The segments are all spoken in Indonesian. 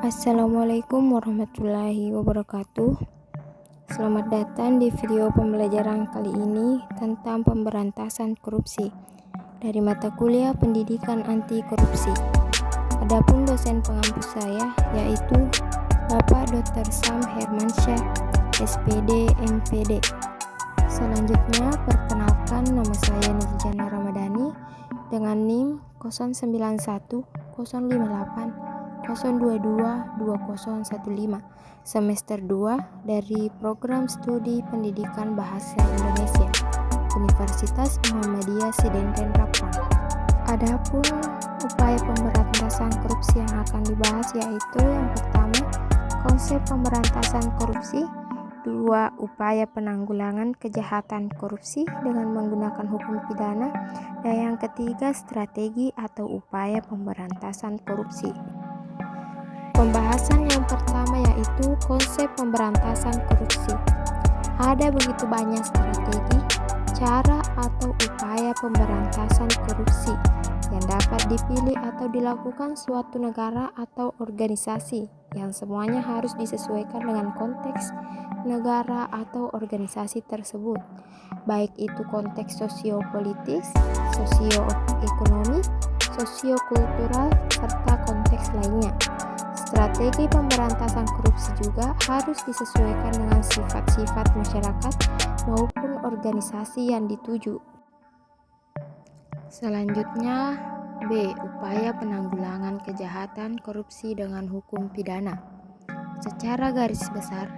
Assalamualaikum warahmatullahi wabarakatuh. Selamat datang di video pembelajaran kali ini tentang pemberantasan korupsi dari mata kuliah Pendidikan Anti Korupsi. Adapun dosen pengampu saya yaitu Bapak Dr. Sam Hermansyah, SPD, MPD. Selanjutnya perkenalkan, nama saya Nurjana Ramadhani dengan NIM 091 058 022 2015 semester 2 dari Program Studi Pendidikan Bahasa Indonesia Universitas Muhammadiyah Sidenren Rapang. Adapun upaya pemberantasan korupsi yang akan dibahas yaitu yang pertama, konsep pemberantasan korupsi, 2. Upaya penanggulangan kejahatan korupsi dengan menggunakan hukum pidana, dan yang ketiga, strategi atau upaya pemberantasan korupsi. Pembahasan yang pertama yaitu konsep pemberantasan korupsi. Ada begitu banyak strategi, cara atau upaya pemberantasan korupsi yang dapat dipilih atau dilakukan suatu negara atau organisasi yang semuanya harus disesuaikan dengan konteks negara atau organisasi tersebut, baik itu konteks sosiopolitik, sosioekonomi, sosiokultural, serta konteks lainnya. Strategi pemberantasan korupsi juga harus disesuaikan dengan sifat-sifat masyarakat maupun organisasi yang dituju. Selanjutnya, B. Upaya penanggulangan kejahatan korupsi dengan hukum pidana. Secara garis besar,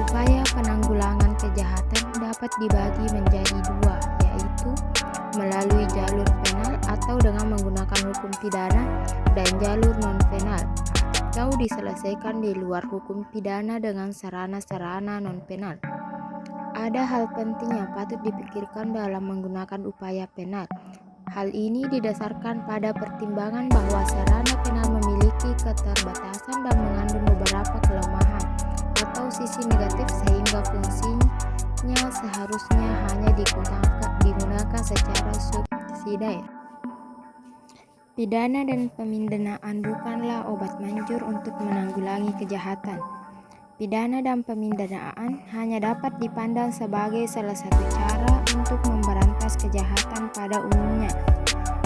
upaya penanggulangan kejahatan dapat dibagi menjadi dua, yaitu melalui jalur penal atau dengan menggunakan hukum pidana, dan jalur non-penal atau diselesaikan di luar hukum pidana dengan sarana-sarana non-penal. Ada hal penting yang patut dipikirkan dalam menggunakan upaya penal. Hal ini didasarkan pada pertimbangan bahwa sarana penal memiliki keterbatasan dan mengandung beberapa kelemahan atau sisi negatif sehingga fungsinya seharusnya hanya digunakan secara subsidiar. Pidana dan pemindanaan bukanlah obat manjur untuk menanggulangi kejahatan. Pidana dan pemindanaan hanya dapat dipandang sebagai salah satu cara untuk memberantas kejahatan pada umumnya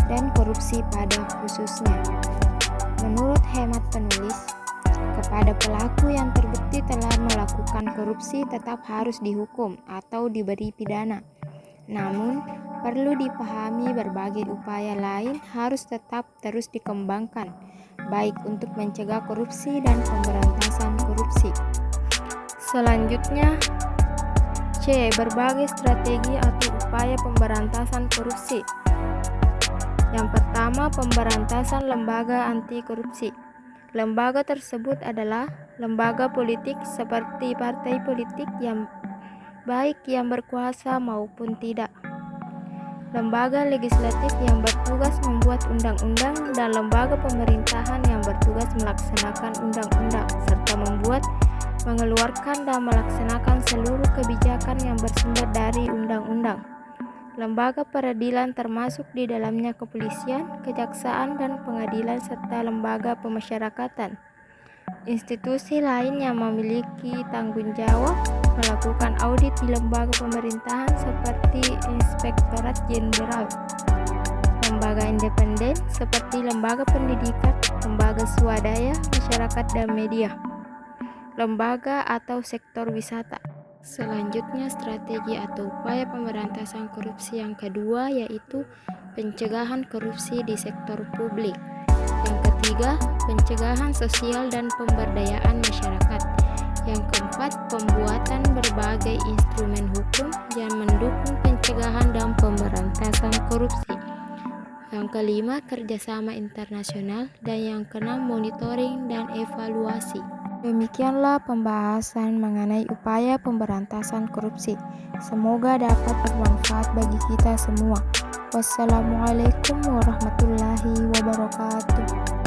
dan korupsi pada khususnya. Menurut hemat penulis, kepada pelaku yang terbukti telah melakukan korupsi tetap harus dihukum atau diberi pidana. Namun, perlu dipahami berbagai upaya lain harus tetap terus dikembangkan, baik untuk mencegah korupsi dan pemberantasan korupsi. Selanjutnya, C. Berbagai strategi atau upaya pemberantasan korupsi. Yang pertama, pemberantasan lembaga anti korupsi. Lembaga tersebut adalah lembaga politik seperti partai politik yang baik yang berkuasa maupun tidak, lembaga legislatif yang bertugas membuat undang-undang, dan lembaga pemerintahan yang bertugas melaksanakan undang-undang serta membuat, mengeluarkan, dan melaksanakan seluruh kebijakan yang bersumber dari undang-undang. Lembaga peradilan termasuk di dalamnya kepolisian, kejaksaan, dan pengadilan serta lembaga pemasyarakatan. Institusi lain yang memiliki tanggung jawab melakukan audit di lembaga pemerintahan seperti Inspektorat Jenderal, lembaga independen seperti lembaga pendidikan, lembaga swadaya, masyarakat dan media, lembaga atau sektor wisata. Selanjutnya, strategi atau upaya pemberantasan korupsi yang kedua yaitu pencegahan korupsi di sektor publik. Yang ketiga, pencegahan sosial dan pemberdayaan masyarakat. Yang keempat, pembuatan berbagai instrumen hukum yang mendukung pencegahan dan pemberantasan korupsi. Yang kelima, kerjasama internasional, dan yang keenam, monitoring dan evaluasi. Demikianlah pembahasan mengenai upaya pemberantasan korupsi. Semoga dapat bermanfaat bagi kita semua. Wassalamualaikum warahmatullahi wabarakatuh.